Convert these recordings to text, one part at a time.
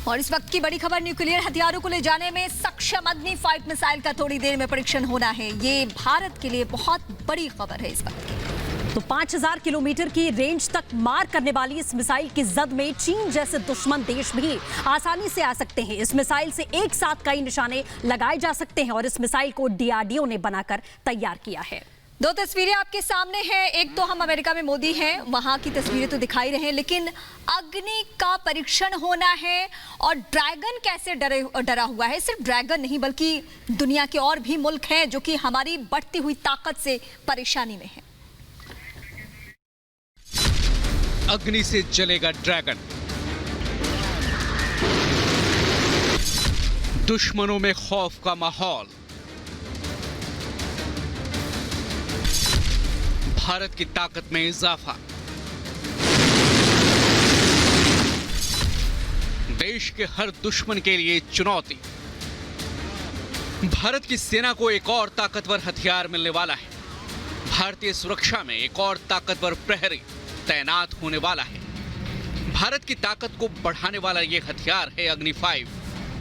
और इस वक्त की बड़ी खबर, न्यूक्लियर हथियारों को ले जाने में सक्षम अग्नि 5 मिसाइल का थोड़ी देर में परीक्षण होना है। ये भारत के लिए बहुत बड़ी खबर है इस वक्त की। तो 5000 किलोमीटर की रेंज तक मार करने वाली इस मिसाइल की जद में चीन जैसे दुश्मन देश भी आसानी से आ सकते हैं। इस मिसाइल से एक साथ कई निशाने लगाए जा सकते हैं और इस मिसाइल को डीआरडीओ ने बनाकर तैयार किया है। दो तस्वीरें आपके सामने हैं। एक तो हम अमेरिका में मोदी हैं, वहां की तस्वीरें तो दिखाई रहे हैं, लेकिन अग्नि का परीक्षण होना है। और ड्रैगन कैसे डरा हुआ है? सिर्फ ड्रैगन नहीं बल्कि दुनिया के और भी मुल्क हैं जो कि हमारी बढ़ती हुई ताकत से परेशानी में हैं। अग्नि से जलेगा ड्रैगन, दुश्मनों में खौफ का माहौल, भारत की ताकत में इजाफा, देश के हर दुश्मन के लिए चुनौती। भारत की सेना को एक और ताकतवर हथियार मिलने वाला है। भारतीय सुरक्षा में एक और ताकतवर प्रहरी तैनात होने वाला है। भारत की ताकत को बढ़ाने वाला यह हथियार है अग्नि 5,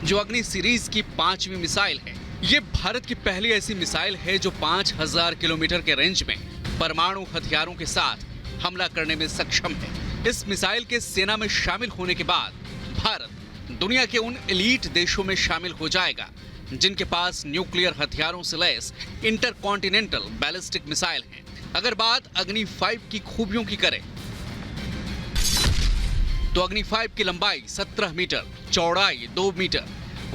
जो अग्नि सीरीज की 5वीं मिसाइल है। यह भारत की पहली ऐसी मिसाइल है जो 5000 किलोमीटर के रेंज में परमाणु हथियारों के साथ हमला करने में सक्षम है। इस मिसाइल के सेना में शामिल होने के बाद भारत दुनिया के उन एलीट देशों में शामिल हो जाएगा जिनके पास न्यूक्लियर हथियारों से लैस इंटरकॉन्टिनेंटल बैलिस्टिक मिसाइल है। अगर बात अग्नि 5 की खूबियों की करें तो अग्नि 5 की लंबाई 17 मीटर, चौड़ाई 2 मीटर,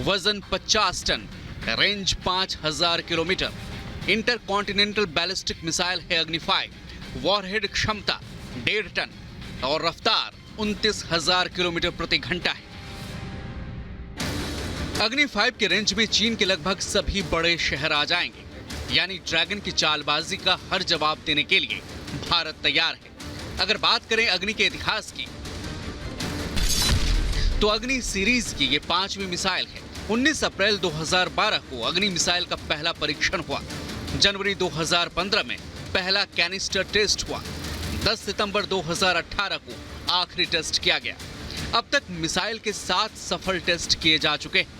वजन 50 ton, range 5000 kilometre, intercontinental ballistic missile है अग्नि 5। वॉरहेड क्षमता 1.5 टन और रफ्तार 29,000 किलोमीटर प्रति घंटा है। अग्नि 5 के रेंज में चीन के लगभग सभी बड़े शहर आ जाएंगे, यानी ड्रैगन की चालबाजी का हर जवाब देने के लिए भारत तैयार है। अगर बात करें अग्नि के इतिहास की तो अग्नि सीरीज की ये 5वीं मिसाइल है। 19 अप्रैल 2012 को अग्नि मिसाइल का पहला परीक्षण हुआ। जनवरी 2015 में पहला कैनिस्टर टेस्ट हुआ। 10 सितंबर 2018 को आखिरी टेस्ट किया गया। अब तक मिसाइल के 7 सफल टेस्ट किए जा चुके हैं।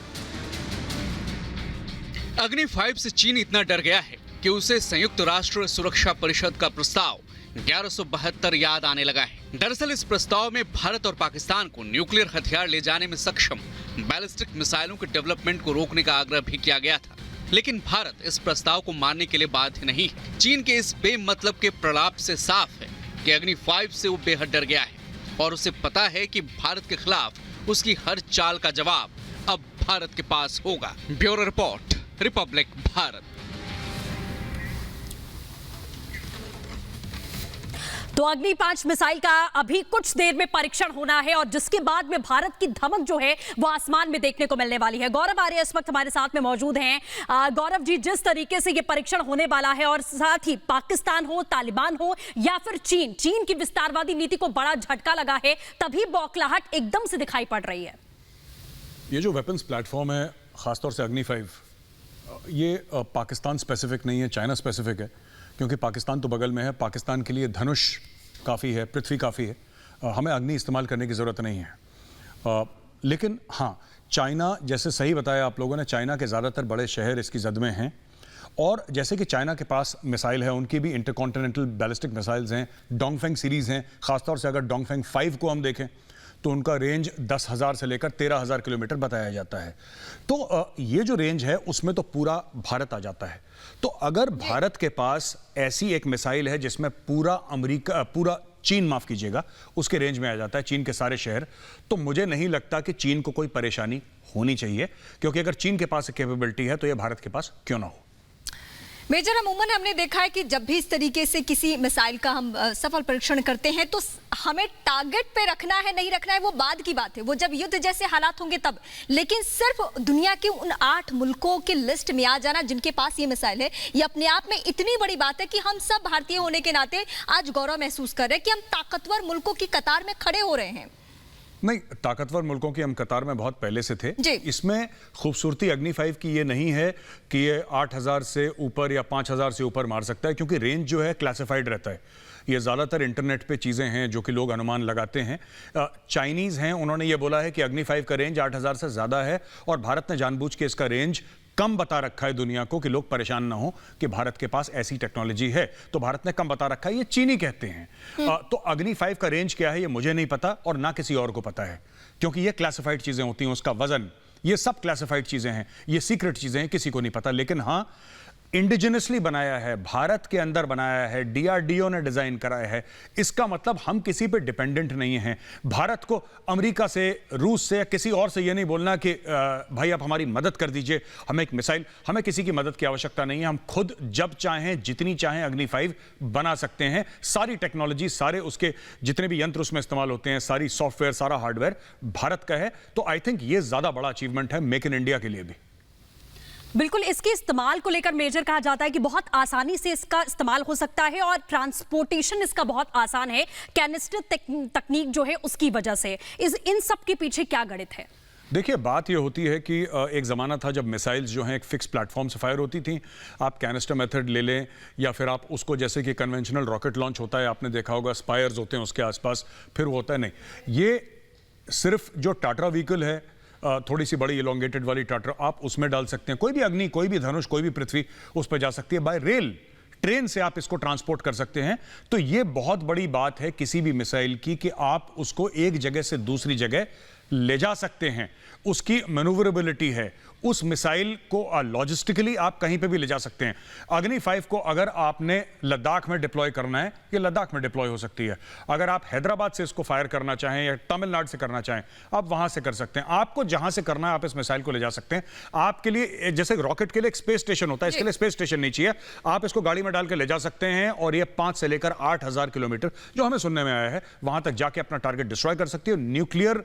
अग्नि 5 से चीन इतना डर गया है कि उसे संयुक्त राष्ट्र सुरक्षा परिषद का प्रस्ताव 1172 याद आने लगा है। दरअसल इस प्रस्ताव में भारत और पाकिस्तान को न्यूक्लियर हथियार ले जाने में सक्षम बैलिस्टिक मिसाइलों के डेवलपमेंट को रोकने का आग्रह भी किया गया था, लेकिन भारत इस प्रस्ताव को मानने के लिए बाध्य नहीं है। चीन के इस बेमतलब के प्रलाप से साफ है कि अग्नि 5 से वो बेहद डर गया है और उसे पता है कि भारत के खिलाफ उसकी हर चाल का जवाब अब भारत के पास होगा। Bureau report, Republic Bharat. तो अग्नि 5 मिसाइल का अभी कुछ देर में परीक्षण होना है और जिसके बाद में भारत की धमक जो है वो आसमान में देखने को मिलने वाली है। गौरव आर्य इस वक्त हमारे साथ में मौजूद हैं। गौरव जी, जिस तरीके से ये परीक्षण होने वाला है और साथ ही पाकिस्तान हो, तालिबान हो या फिर चीन की विस्तारवादी नीति को बड़ा झटका लगा है, तभी बौखलाहट एकदम से दिखाई पड़ रही है। ये जो वेपन्स प्लेटफॉर्म है, खासतौर से अग्नि 5, ये पाकिस्तान स्पेसिफिक नहीं है, चाइना स्पेसिफिक है, क्योंकि पाकिस्तान तो बगल में है। पाकिस्तान के लिए धनुष काफ़ी है, पृथ्वी काफ़ी है, हमें अग्नि इस्तेमाल करने की ज़रूरत नहीं है। लेकिन हाँ, चाइना, जैसे सही बताया आप लोगों ने, चाइना के ज़्यादातर बड़े शहर इसकी जद में हैं। और जैसे कि चाइना के पास मिसाइल है, उनकी भी इंटरकॉन्टिनेंटल बैलिस्टिक मिसाइल्स हैं, डोंगफेंग सीरीज़ हैं। ख़ासतौर से अगर डोंगफेंग 5 को हम देखें तो उनका रेंज 10,000 से लेकर 13,000 किलोमीटर बताया जाता है। तो ये जो रेंज है उसमें तो पूरा भारत आ जाता है। तो अगर भारत के पास ऐसी एक मिसाइल है जिसमें पूरा चीन, माफ कीजिएगा, उसके रेंज में आ जाता है, चीन के सारे शहर, तो मुझे नहीं लगता कि चीन को कोई परेशानी होनी चाहिए, क्योंकि अगर चीन के पास कैपेबिलिटी है तो यह भारत के पास क्यों ना हो। मेजर, अमूमन हमने देखा है कि जब भी इस तरीके से किसी मिसाइल का हम सफल परीक्षण करते हैं तो हमें टारगेट पे रखना है नहीं रखना है वो बाद की बात है, वो जब युद्ध जैसे हालात होंगे तब। लेकिन सिर्फ दुनिया के उन 8 मुल्कों की लिस्ट में आ जाना जिनके पास ये मिसाइल है, ये अपने आप में इतनी बड़ी बात है कि हम सब भारतीय होने के नाते आज गौरव महसूस कर रहे हैं कि हम ताकतवर मुल्कों की कतार में खड़े हो रहे हैं। नहीं, ताकतवर मुल्कों की हम कतार में बहुत पहले से थे। जी। इसमें खूबसूरती अग्नि 5 की ये नहीं है कि ये 8000 से ऊपर या 5000 से ऊपर मार सकता है, क्योंकि रेंज जो है क्लासिफाइड रहता है। ये ज़्यादातर इंटरनेट पे चीज़ें हैं जो कि लोग अनुमान लगाते हैं। चाइनीज़ हैं, उन्होंने ये बोला है कि अग्नि 5 का रेंज 8000 से ज़्यादा है, और भारत ने जानबूझ के इसका रेंज कम बता रखा है दुनिया को, कि लोग परेशान ना हो कि भारत के पास ऐसी टेक्नोलॉजी है। तो भारत ने कम बता रखा है, ये चीनी कहते हैं। तो अग्नि 5 का रेंज क्या है ये मुझे नहीं पता, और ना किसी और को पता है, क्योंकि ये क्लासिफाइड चीजें होती हैं। उसका वजन, ये सब क्लासिफाइड चीजें हैं, ये सीक्रेट चीजें हैं, किसी को नहीं पता। लेकिन हाँ, इंडिजिनसली बनाया है, भारत के अंदर बनाया है, डीआरडीओ ने डिजाइन कराया है। इसका मतलब हम किसी पे डिपेंडेंट नहीं हैं। भारत को अमेरिका से, रूस से या किसी और से ये नहीं बोलना कि भाई आप हमारी मदद कर दीजिए, हमें एक मिसाइल, हमें किसी की मदद की आवश्यकता नहीं है। हम खुद जब चाहें, जितनी चाहें अग्नि 5 बना सकते हैं। सारी टेक्नोलॉजी, सारे उसके जितने भी यंत्र उसमें इस्तेमाल होते हैं, सारी सॉफ्टवेयर, सारा हार्डवेयर भारत का है। तो आई थिंक ये ज्यादा बड़ा अचीवमेंट है मेक इन इंडिया के लिए भी। बिल्कुल, इसके इस्तेमाल को लेकर मेजर कहा जाता है कि बहुत आसानी से इसका इस्तेमाल हो सकता है और ट्रांसपोर्टेशन इसका बहुत आसान है, कैनिस्टर तकनीक जो है उसकी वजह से। इन सब के पीछे क्या गणित है? देखिए, बात यह होती है कि एक ज़माना था जब मिसाइल्स जो हैं एक फिक्स प्लेटफॉर्म से फायर होती थी। आप कैनिस्टर मेथड ले लें, या फिर आप उसको, जैसे कि कन्वेंशनल रॉकेट लॉन्च होता है, आपने देखा होगा, स्पायर्स होते हैं उसके आसपास, फिर वो होता है। नहीं, ये सिर्फ जो टाटा व्हीकल है, थोड़ी सी बड़ी इलोंगेटेड वाली टाटा, आप उसमें डाल सकते हैं। कोई भी अग्नि, कोई भी धनुष, कोई भी पृथ्वी उस पर जा सकती है। बाय रेल, ट्रेन से आप इसको ट्रांसपोर्ट कर सकते हैं। तो ये बहुत बड़ी बात है किसी भी मिसाइल की, कि आप उसको एक जगह से दूसरी जगह ले जा सकते हैं। उसकी मैन्यूवरेबिलिटी है। उस मिसाइल को लॉजिस्टिकली आप कहीं पे भी ले जा सकते हैं। अग्नि 5 को अगर आपने लद्दाख में डिप्लॉय करना है, ये लद्दाख में डिप्लॉय हो सकती है। अगर आप हैदराबाद से इसको फायर करना चाहें या तमिलनाडु से करना चाहें, आप वहां से कर सकते हैं। आपको जहां से करना है आप इस मिसाइल को ले जा सकते हैं। आपके लिए, जैसे रॉकेट के लिए एक स्पेस स्टेशन होता है, इसके लिए स्पेस स्टेशन नहीं चाहिए। आप इसको गाड़ी में डाल के ले जा सकते हैं, और ये 5 से लेकर 8000 किलोमीटर, जो हमें सुनने में आया है, वहां तक जाके अपना टारगेट डिस्ट्रॉय कर सकती है। न्यूक्लियर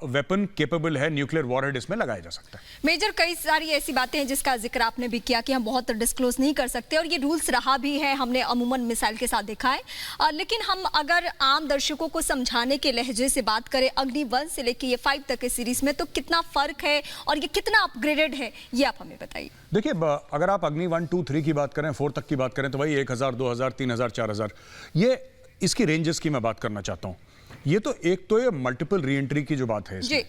वेपन केपेबल है, न्यूक्लियर वॉरहेड इसमें लगाया जा सकता है। मेजर, कई सारी ऐसी बातें हैं जिसका जिक्र आपने भी किया कि हम बहुत डिस्क्लोज नहीं कर सकते, और ये रूल्स रहा भी है, हमने अमूमन मिसाइल के साथ देखा है। लेकिन हम अगर आम दर्शकों को समझाने के लहजे से बात करें, अग्नि 1 से लेकर ये 5 तक के सीरीज में, तो कितना फर्क है और ये कितना अपग्रेडेड है, ये आप हमें बताइए। देखिए, अगर आप अग्नि 1, 2, 3 की बात करें, 4 तक की बात करें, तो भाई 1000, 2000, 3000, 4000, ये इसकी रेंजेस की मैं बात करना चाहता हूं। ये तो ये मल्टीपल री एंट्री की जो बात है जी,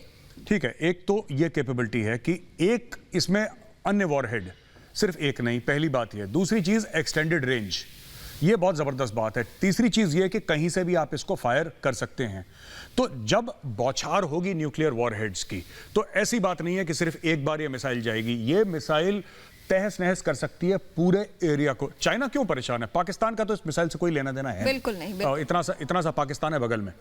ठीक है। एक तो ये कैपेबिलिटी है कि एक इसमें अन्य वॉरहेड, सिर्फ एक नहीं, पहली बात ये। दूसरी चीज एक्सटेंडेड रेंज, ये बहुत जबरदस्त बात है। तीसरी चीज ये कि कहीं से भी आप इसको फायर कर सकते हैं। तो जब बौछार होगी न्यूक्लियर वॉरहेड्स की, तो ऐसी बात नहीं है कि सिर्फ एक बार ये मिसाइल जाएगी। ये मिसाइल तहस नहस कर सकती है पूरे एरिया को। चाइना क्यों परेशान है? पाकिस्तान का तो इस मिसाइल से कोई लेना देना है बिल्कुल नहीं, बिल्कुल। इतना सा पाकिस्तान है बगल में।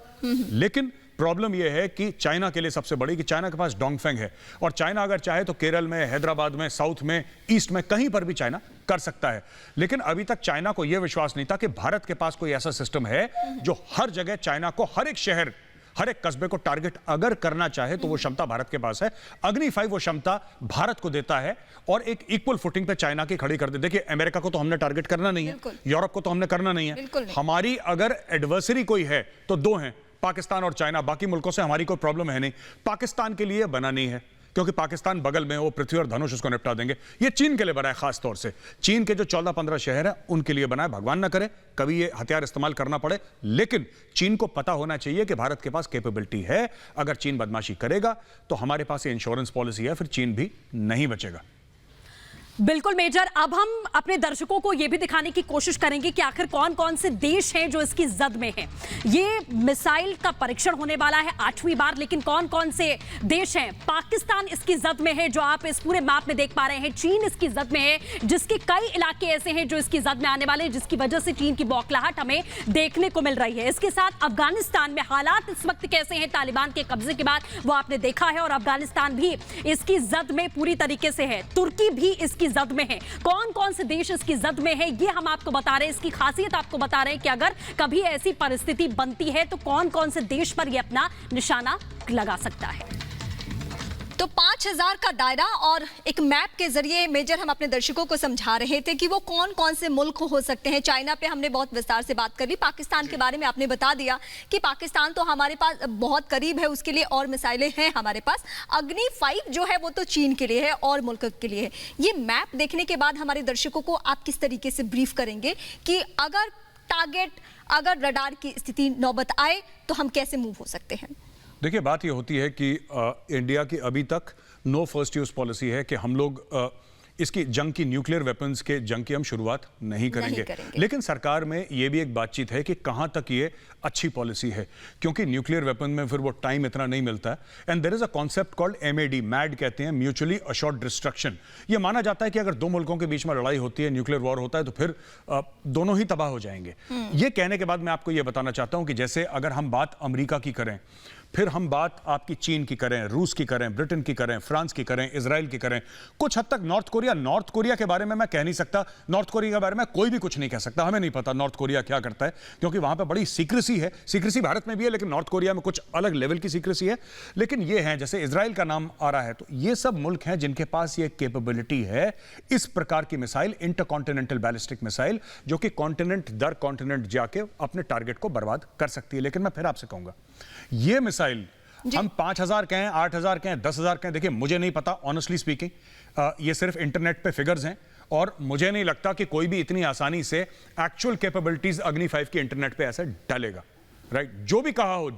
लेकिन प्रॉब्लम यह है कि चाइना के लिए सबसे बड़ी, कि चाइना के पास डोंगफेंग है, और चाइना अगर चाहे तो केरल में, हैदराबाद में, साउथ में, ईस्ट में, कहीं पर भी चाइना कर सकता है। लेकिन अभी तक चाइना को यह विश्वास नहीं था कि भारत के पास कोई ऐसा सिस्टम है जो हर जगह चाइना को, हर एक शहर, हर एक कस्बे को टारगेट अगर करना चाहे तो वो क्षमता भारत के पास है। अग्नि 5 वो क्षमता भारत को देता है, और एक इक्वल फुटिंग पे चाइना की खड़ी कर दे। देखिए, अमेरिका को तो हमने टारगेट करना नहीं है, यूरोप को तो हमने करना नहीं है। हमारी अगर एडवर्सरी कोई है तो 2 हैं, पाकिस्तान और चाइना। बाकी मुल्कों से हमारी कोई प्रॉब्लम है नहीं। पाकिस्तान के लिए बना नहीं है, क्योंकि पाकिस्तान बगल में, वो पृथ्वी और धनुष उसको निपटा देंगे। ये चीन के लिए बना है, खास तौर से चीन के जो 14-15 शहर हैं उनके लिए बना है। भगवान ना करे कभी ये हथियार इस्तेमाल करना पड़े, लेकिन चीन को पता होना चाहिए कि भारत के पास कैपेबिलिटी है। अगर चीन बदमाशी करेगा तो हमारे पास ये इंश्योरेंस पॉलिसी है, फिर चीन भी नहीं बचेगा। बिल्कुल मेजर, अब हम अपने दर्शकों को यह भी दिखाने की कोशिश करेंगे कि आखिर कौन कौन से देश हैं जो इसकी जद में हैं। ये मिसाइल का परीक्षण होने वाला है 8वीं बार, लेकिन कौन कौन से देश हैं? पाकिस्तान इसकी जद में है, जो आप इस पूरे मैप में देख पा रहे हैं। चीन इसकी जद में है, जिसके कई इलाके ऐसे हैं जो इसकी जद में आने वाले हैं, जिसकी वजह से चीन की बौखलाहट हमें देखने को मिल रही है। इसके साथ अफगानिस्तान में हालात इस वक्त कैसे हैं तालिबान के कब्जे के बाद, वो आपने देखा है, और अफगानिस्तान भी इसकी जद में पूरी तरीके से है। तुर्की भी इसकी जद में है। कौन कौन से देश इसकी जद में है, ये हम आपको बता रहे हैं। इसकी खासियत आपको बता रहे हैं कि अगर कभी ऐसी परिस्थिति बनती है तो कौन कौन से देश पर ये अपना निशाना लगा सकता है। तो 5 5000 का दायरा और एक मैप के जरिए मेजर हम अपने दर्शकों को समझा रहे थे कि वो कौन कौन से मुल्क हो सकते हैं। चाइना पे हमने बहुत विस्तार से बात कर ली, पाकिस्तान के बारे में आपने बता दिया कि पाकिस्तान तो हमारे पास बहुत करीब है, उसके लिए और मिसाइलें हैं हमारे पास। अग्नि 5 जो है वो तो चीन के लिए है और मुल्क के लिए है। ये मैप देखने के बाद हमारे दर्शकों को आप किस तरीके से ब्रीफ करेंगे कि अगर टारगेट, अगर रडार की स्थिति नौबत आए तो हम कैसे मूव हो सकते हैं? देखिए, बात ये होती है कि इंडिया की अभी तक नो फर्स्ट यूज पॉलिसी है कि हम लोग इसकी जंग की, न्यूक्लियर वेपन्स के जंग की हम शुरुआत नहीं करेंगे। लेकिन सरकार में ये भी एक बातचीत है कि कहां तक ये अच्छी पॉलिसी है, क्योंकि न्यूक्लियर वेपन में फिर वो टाइम इतना नहीं मिलता है। And there is a concept called MAD, MAD कहते हैं, म्यूचुअली अश्योर्ड डिस्ट्रक्शन। ये माना जाता है कि अगर दो मुल्कों के बीच में लड़ाई होती है, न्यूक्लियर वॉर होता है, तो फिर दोनों ही तबाह हो जाएंगे। ये कहने के बाद मैं आपको ये बताना चाहता हूं कि जैसे अगर हम बात अमेरिका की करें, फिर हम बात आपकी चीन की करें, रूस की करें, ब्रिटेन की करें, फ्रांस की करें, इजराइल की करें, कुछ हद तक नॉर्थ कोरिया के बारे में मैं कह नहीं सकता। नॉर्थ कोरिया के बारे में कोई भी कुछ नहीं कह सकता, हमें नहीं पता नॉर्थ कोरिया क्या करता है, क्योंकि वहां पे बड़ी सीक्रेसी है। सीक्रेसी भारत में भी है, लेकिन नॉर्थ कोरिया में कुछ अलग लेवल की सीक्रेसी है। लेकिन ये है, जैसे इजराइल का नाम आ रहा है, तो ये सब मुल्क हैं जिनके पास ये कैपेबिलिटी है, इस प्रकार की मिसाइल, इंटरकॉन्टिनेंटल बैलिस्टिक मिसाइल, जो कि कॉन्टिनेंट दर कॉन्टिनेंट जाके अपने टारगेट को बर्बाद कर सकती है। लेकिन मैं फिर आपसे कहूंगा, ये मिसाइल हम 5000 कहें, 8000 कहें, 10,000 कहें, देखिए मुझे नहीं पता, ऑनेस्टली स्पीकिंग। ये सिर्फ इंटरनेट पे फिगर्स हैं और मुझे नहीं लगता कि कोई भी इतनी आसानी से एक्चुअल कैपेबिलिटीज अग्नि 5 की इंटरनेट पे ऐसे डालेगा। राइट, जो भी कहा हो,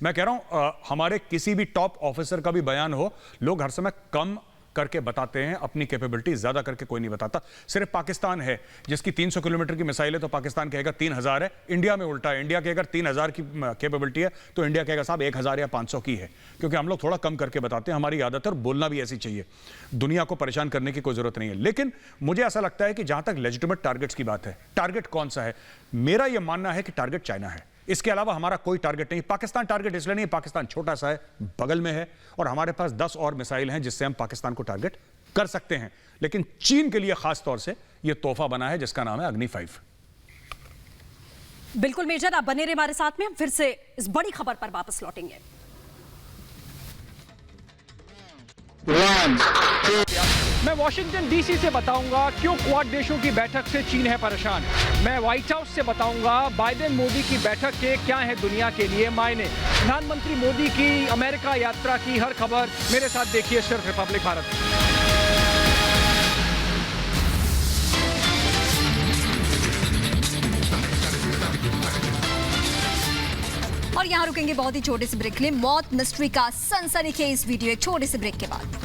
मैं कह रहा हूं, हमारे किसी भी टॉप ऑफिसर का भी बयान हो, लोग हर समय कम करके बताते हैं अपनी कैपेबिलिटी, ज्यादा करके कोई नहीं बताता। सिर्फ पाकिस्तान है जिसकी 300 किलोमीटर की मिसाइल है, तो पाकिस्तान कहेगा 3000 है। इंडिया में उल्टा है, इंडिया के अगर 3000 की कैपेबिलिटी है तो इंडिया कहेगा साहब 1000 या 500 की है, क्योंकि हम लोग थोड़ा कम करके बताते हैं। हमारी आदत है और बोलना भी ऐसी चाहिए, दुनिया को परेशान करने की कोई जरूरत नहीं है। लेकिन मुझे ऐसा लगता है कि जहां तक लेजिटिमेट टारगेट्स की बात है, टारगेट कौन सा है, मेरा यह मानना है कि टारगेट चाइना है। इसके अलावा हमारा कोई टारगेट नहीं। पाकिस्तान टारगेट इसलिए नहीं, पाकिस्तान छोटा सा है, बगल में है, और हमारे पास 10 और मिसाइल हैं जिससे हम पाकिस्तान को टारगेट कर सकते हैं। लेकिन चीन के लिए खास तौर से यह तोहफा बना है जिसका नाम है अग्नि 5। बिल्कुल मेजर, आप बने रहे हमारे साथ में, हम फिर से इस बड़ी खबर पर वापस लौटेंगे। मैं वाशिंगटन डीसी से बताऊंगा क्यों क्वाड देशों की बैठक से चीन है परेशान। मैं व्हाइट हाउस से बताऊंगा बाइडेन मोदी की बैठक के क्या है दुनिया के लिए मायने। प्रधानमंत्री मोदी की अमेरिका यात्रा की हर खबर मेरे साथ देखिए सिर्फ रिपब्लिक भारत। और यहाँ रुकेंगे बहुत ही छोटे से ब्रेक के लिए। मौत मिस्ट्री का सनसनीखेज वीडियो एक छोटे से ब्रेक के बाद।